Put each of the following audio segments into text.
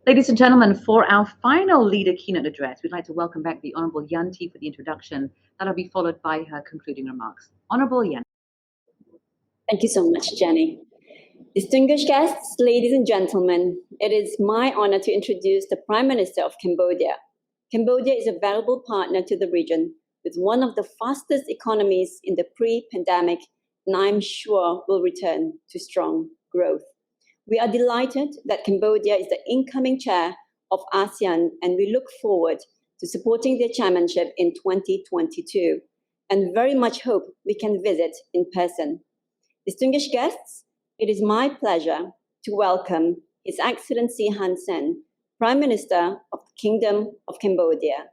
Ladies and gentlemen, for our final leader keynote address, we'd like to welcome back the Honorable Yanti for the introduction. That'll be followed by her concluding remarks. Honorable Yanti. Thank you so much, Jenny. Distinguished guests, ladies and gentlemen, it is my honor to introduce the Prime Minister of Cambodia. Cambodia is a valuable partner to the region with one of the fastest economies in the pre-pandemic, and I'm sure will return to strong growth. We are delighted that Cambodia is the incoming chair of ASEAN, and we look forward to supporting their chairmanship in 2022 and very much hope we can visit in person. Distinguished guests, it is my pleasure to welcome His Excellency Hun Sen, Prime Minister of the Kingdom of Cambodia.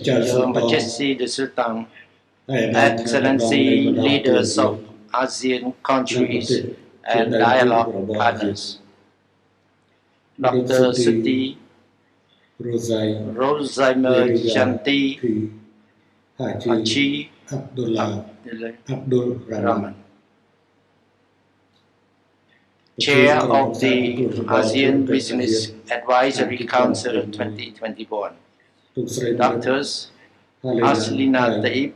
Your Majesty the Sultan, Excellency leaders of ASEAN countries and dialogue partners, Dr. Siti Rosaima Janti Haji Abdul Rahman, Chair of the ASEAN Business Advisory Council 2021, Doctors Aslina Taib,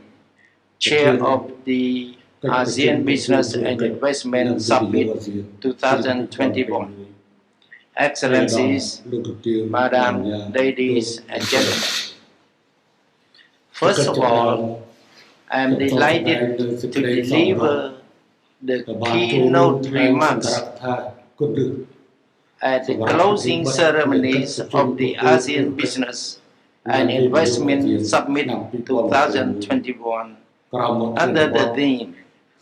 Chair of the ASEAN Business and Investment Summit 2021, Excellencies, Madam, ladies and gentlemen. First of all, I am delighted to deliver the keynote remarks at the closing ceremonies of the ASEAN Business and Investment Summit 2021 under the theme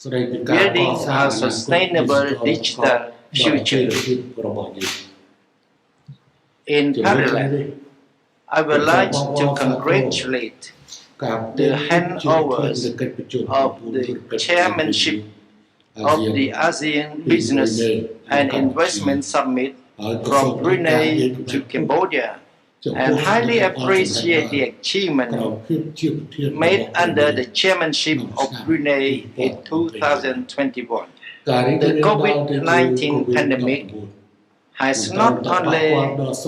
Building a Sustainable Digital Future. In parallel, I would like to congratulate the handovers of the chairmanship of the ASEAN Business and Investment Summit from Brunei to Cambodia, and highly appreciate the achievement made under the chairmanship of Brunei in 2021. The COVID-19 pandemic has not only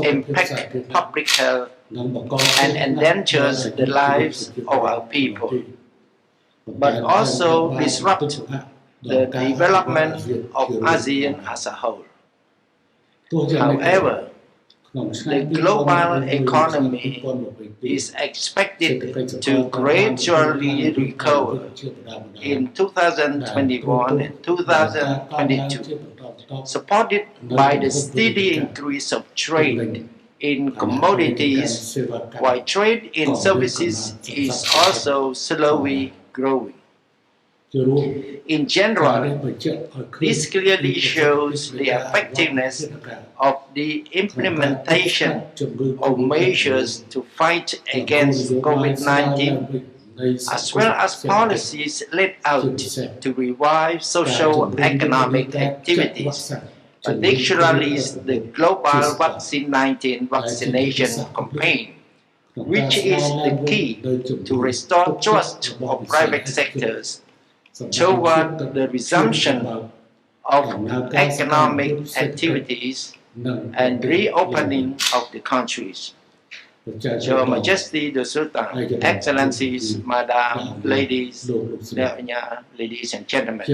impacted public health and endangers the lives of our people, but also disrupt the development of ASEAN as a whole. However, the global economy is expected to gradually recover in 2021 and 2022, supported by the steady increase of trade in commodities, while trade in services is also slowly growing. In general, this clearly shows the effectiveness of the implementation of measures to fight against COVID-19, as well as policies laid out to revive socio-economic activities, particularly the global vaccine-19 vaccination campaign, which is the key to restore trust of private sectors toward the resumption of economic activities and reopening of the countries. Your Majesty the Sultan, Excellencies, Madam, ladies and gentlemen.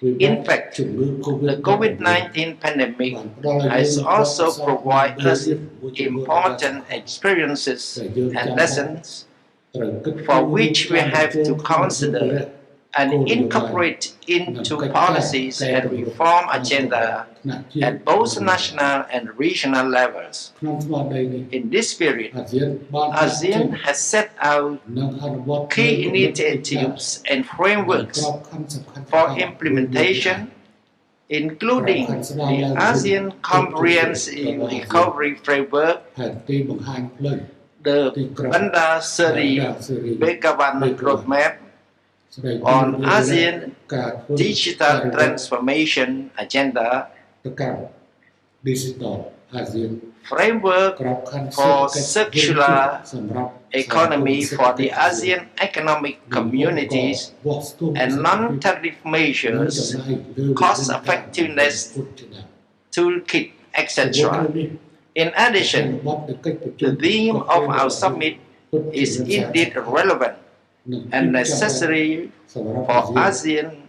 In fact, the COVID-19 pandemic has also provided us important experiences and lessons for which we have to consider and incorporate into policies and reform agenda at both national and regional levels. In this period, ASEAN has set out key initiatives and frameworks for implementation, including the ASEAN Comprehensive Recovery Framework, the Bandar Seri Begawan Roadmap on ASEAN Digital Transformation Agenda, framework for circular economy for the ASEAN economic communities, and non-tariff measures, cost effectiveness toolkit, etc. In addition, the theme of our summit is indeed relevant and necessary for ASEAN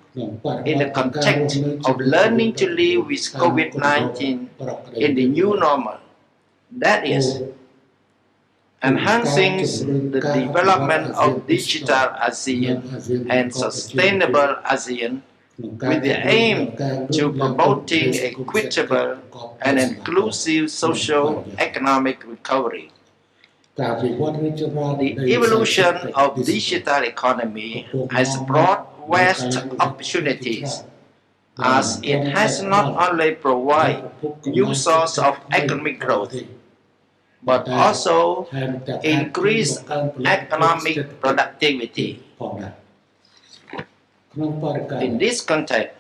in the context of learning to live with COVID-19 in the new normal. That is, enhancing the development of digital ASEAN and sustainable ASEAN with the aim to promoting equitable and inclusive socio-economic recovery. The evolution of digital economy has brought vast opportunities, as it has not only provided new sources of economic growth, but also increased economic productivity. In this context,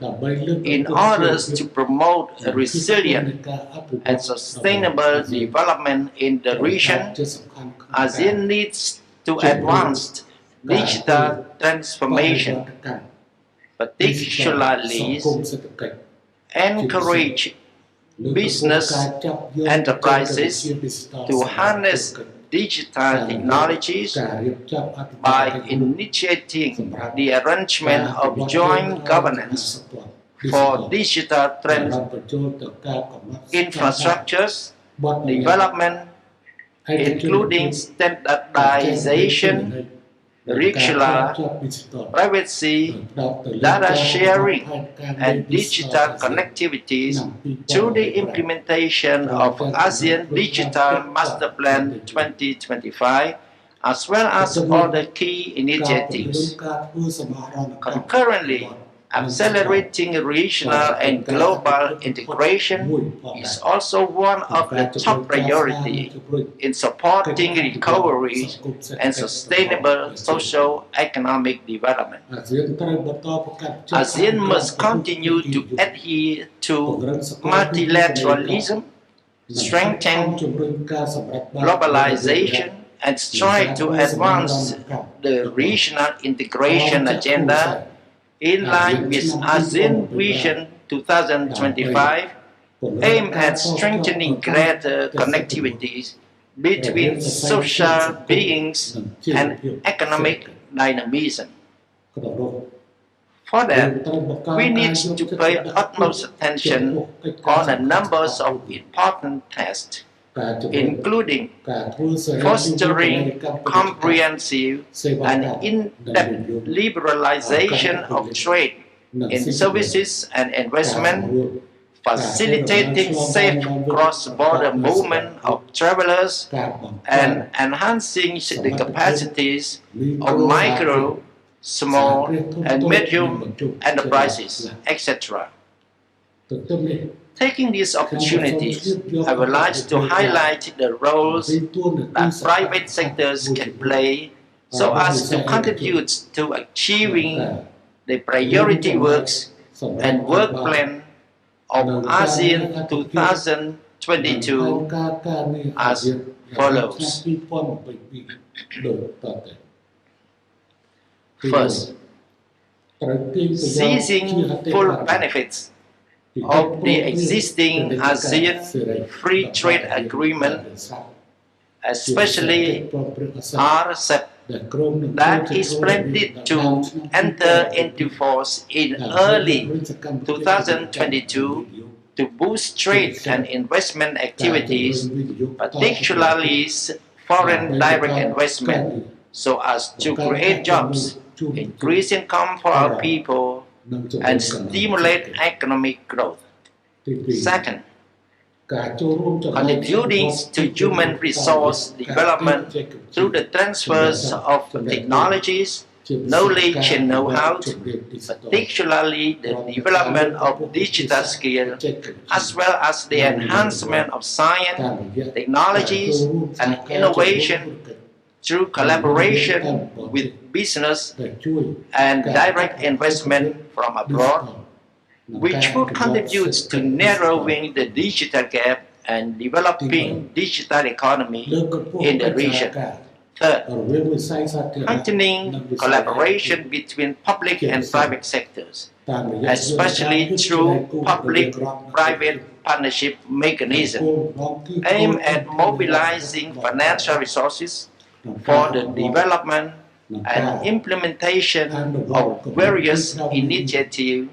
in order to promote a resilient and sustainable development in the region, ASEAN needs to advance digital transformation, particularly encourage business enterprises to harness digital technologies by initiating the arrangement of joint governance for digital infrastructures development, including standardization, regular privacy, data sharing, and digital connectivities through the implementation of ASEAN Digital Master Plan 2025, as well as other key initiatives. Concurrently, accelerating regional and global integration is also one of the top priorities in supporting recovery and sustainable socio-economic development. ASEAN must continue to adhere to multilateralism, strengthen globalization, and strive to advance the regional integration agenda in line with ASEAN Vision 2025, aimed at strengthening greater connectivities between social beings and economic dynamism. For that, we need to pay utmost attention on a number of important tasks, including fostering comprehensive and in-depth liberalization of trade in services and investment, facilitating safe cross-border movement of travelers, and enhancing the capacities of micro, small, and medium enterprises, etc. Taking these opportunities, I would like to highlight the roles that private sectors can play so as to contribute to achieving the priority works and work plan of ASEAN 2022 as follows. First, seizing full benefits of the existing ASEAN Free Trade Agreement, especially RCEP, that is planned to enter into force in early 2022 to boost trade and investment activities, particularly foreign direct investment, so as to create jobs, increase income for our people, and stimulate economic growth. Second, contributing to human resource development through the transfers of technologies, knowledge and know-how, particularly the development of digital skills, as well as the enhancement of science, technologies, and innovation through collaboration with business and direct investment from abroad, which would contribute to narrowing the digital gap and developing digital economy in the region. Third, heightening collaboration between public and private sectors, especially through public-private partnership mechanism, aimed at mobilizing financial resources for the development and implementation of various initiatives,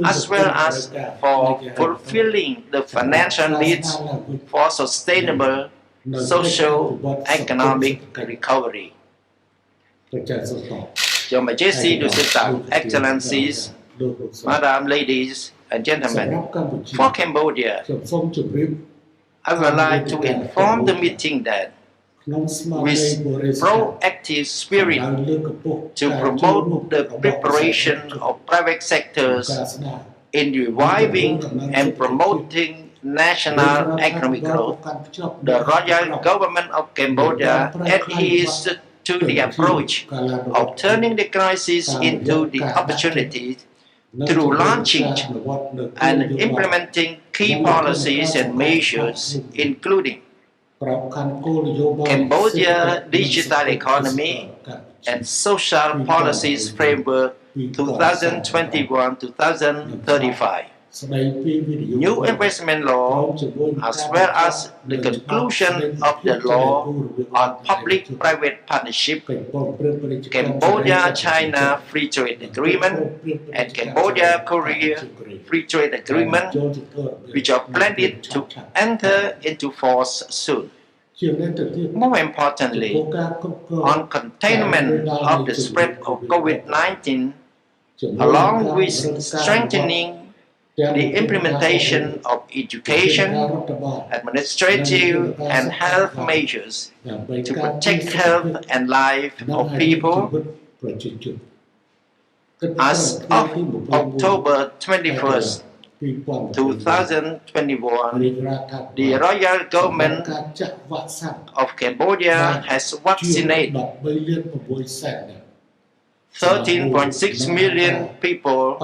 as well as for fulfilling the financial needs for sustainable socio-economic recovery. Your Majesty, Excellencies, Madam, ladies and gentlemen, for Cambodia, I would like to inform the meeting that with proactive spirit to promote the preparation of private sectors in reviving and promoting national economic growth, the Royal Government of Cambodia adheres to the approach of turning the crisis into the opportunity through launching and implementing key policies and measures, including Cambodia Digital Economy and Social Policies Framework 2021-2035, new investment law, as well as the conclusion of the law on public-private partnership, Cambodia-China Free Trade Agreement, and Cambodia-Korea Free Trade Agreement, which are planned to enter into force soon. More importantly, on containment of the spread of COVID-19, along with strengthening the implementation of education, administrative, and health measures to protect health and life of people. As of October 21st, 2021, the Royal Government of Cambodia has vaccinated 13.6 million people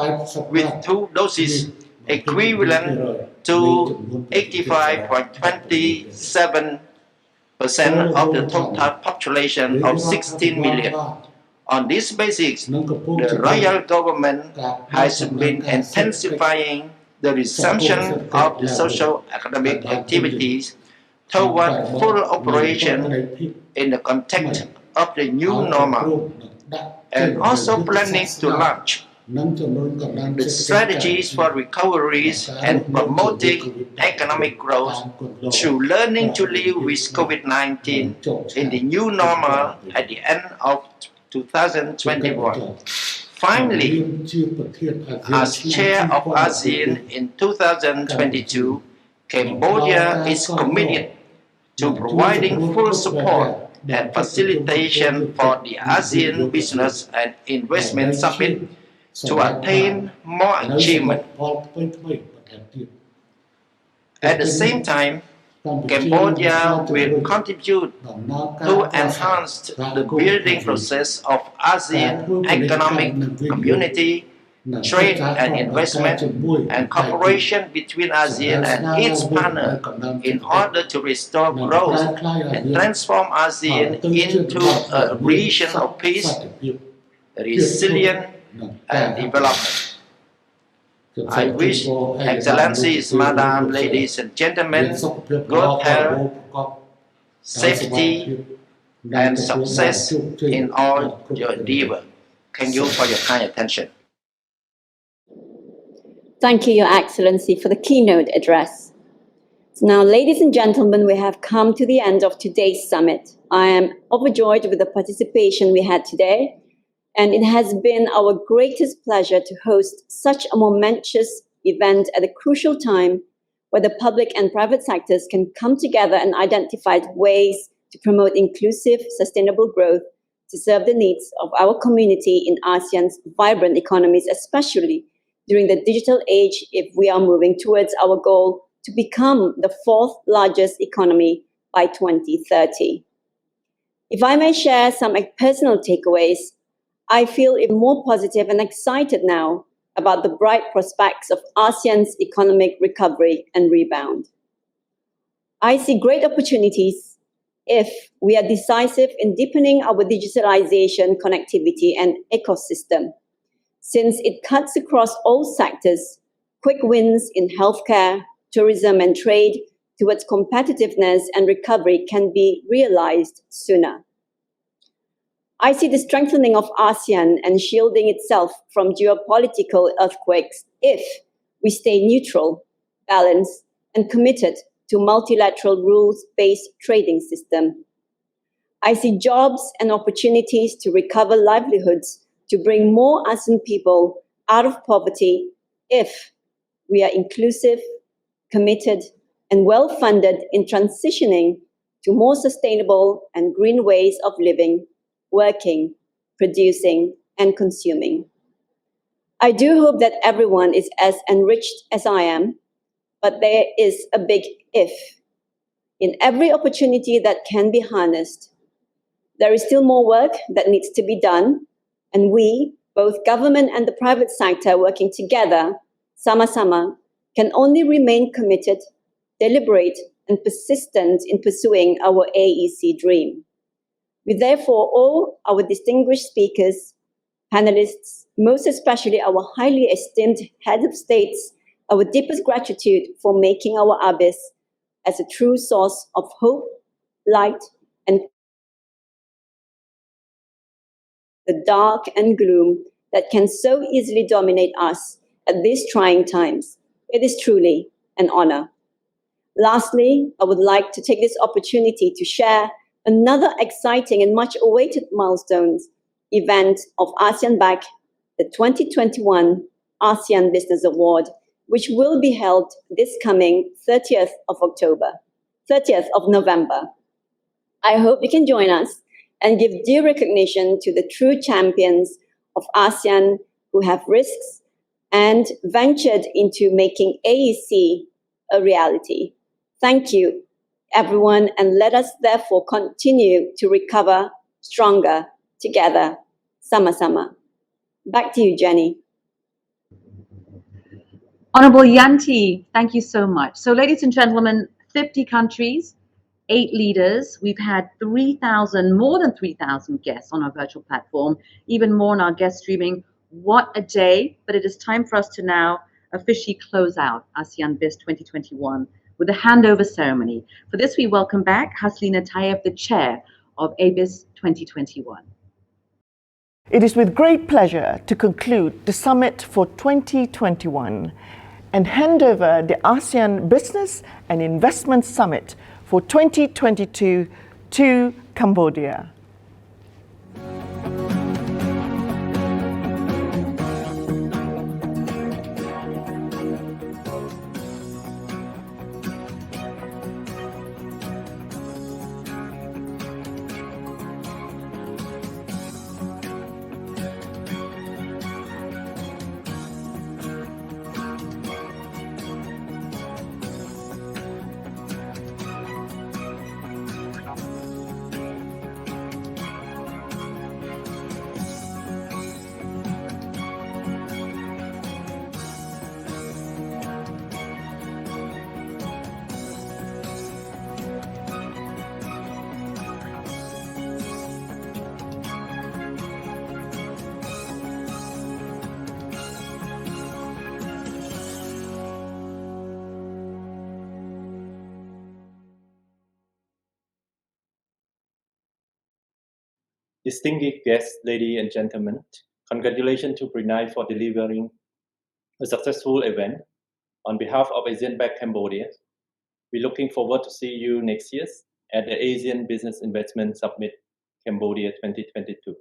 with 2 doses, equivalent to 85.27% of the total population of 16 million. On this basis, the Royal Government has been intensifying the resumption of the socio-economic activities toward full operation in the context of the new normal, and also planning to launch the strategies for recoveries and promoting economic growth through learning to live with COVID-19 in the new normal at the end of 2021. Finally, as chair of ASEAN in 2022, Cambodia is committed to providing full support and facilitation for the ASEAN Business and Investment Summit to attain more achievement. At the same time, Cambodia will contribute to enhance the building process of ASEAN economic community, trade and investment, and cooperation between ASEAN and its partners in order to restore growth and transform ASEAN into a region of peace, resilience, and development. I wish Excellencies, Madam, ladies and gentlemen, good health, safety, and success in all your endeavor. Thank you for your kind attention. Thank you, Your Excellency, for the keynote address. So now, ladies and gentlemen, we have come to the end of today's summit. I am overjoyed with the participation we had today, and it has been our greatest pleasure to host such a momentous event at a crucial time where the public and private sectors can come together and identify ways to promote inclusive, sustainable growth to serve the needs of our community in ASEAN's vibrant economies, especially during the digital age, if we are moving towards our goal to become the 4th largest economy by 2030. If I may share some personal takeaways, I feel even more positive and excited now about the bright prospects of ASEAN's economic recovery and rebound. I see great opportunities if we are decisive in deepening our digitalization, connectivity, and ecosystem. Since it cuts across all sectors, quick wins in healthcare, tourism, and trade towards competitiveness and recovery can be realized sooner. I see the strengthening of ASEAN and shielding itself from geopolitical earthquakes if we stay neutral, balanced, and committed to multilateral rules-based trading system. I see jobs and opportunities to recover livelihoods to bring more ASEAN people out of poverty if we are inclusive, committed, and well-funded in transitioning to more sustainable and green ways of living, working, producing, and consuming. I do hope that everyone is as enriched as I am, but there is a big if. In every opportunity that can be harnessed, there is still more work that needs to be done, and we, both government and the private sector working together, sama-sama, can only remain committed, deliberate, and persistent in pursuing our AEC dream. We therefore owe our distinguished speakers, panelists, most especially our highly esteemed heads of states, our deepest gratitude for making our ABIS as a true source of hope, light, and the dark and gloom that can so easily dominate us at these trying times. It is truly an honor. Lastly, I would like to take this opportunity to share another exciting and much awaited milestones event of ASEAN Back, the 2021 ASEAN Business Award, which will be held this coming 30th of November. I hope you can join us and give due recognition to the true champions of ASEAN who have risks and ventured into making AEC a reality. Thank you, everyone, and let us therefore continue to recover stronger together, sama-sama. Back to you, Jenny. Honorable Yanti, thank you so much. So, ladies and gentlemen, 50 countries, 8 leaders. We've had more than 3,000 guests on our virtual platform, even more on our guest streaming. What a day, but it is time for us to now officially close out ASEAN BIS 2021 with a handover ceremony. For this, we welcome back Haslina Tayeb, the chair of ABIS 2021. It is with great pleasure to conclude the summit for 2021 and hand over the ASEAN Business and Investment Summit for 2022 to Cambodia. Distinguished guests, ladies and gentlemen, congratulations to Brunei for delivering a successful event. On behalf of ASEAN Back Cambodia, we're looking forward to see you next year at the ASEAN Business Investment Summit Cambodia 2022.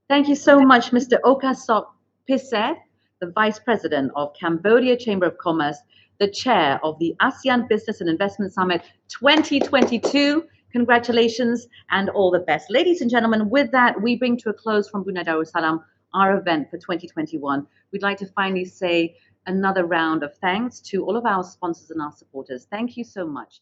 Thank you so much, Mr. Okasok Piset, the Vice President of Cambodia Chamber of Commerce, the Chair of the ASEAN Business and Investment Summit 2022. Congratulations and all the best. Ladies and gentlemen, with that, we bring to a close from Brunei Darussalam our event for 2021. We'd like to finally say another round of thanks to all of our sponsors and our supporters. Thank you so much.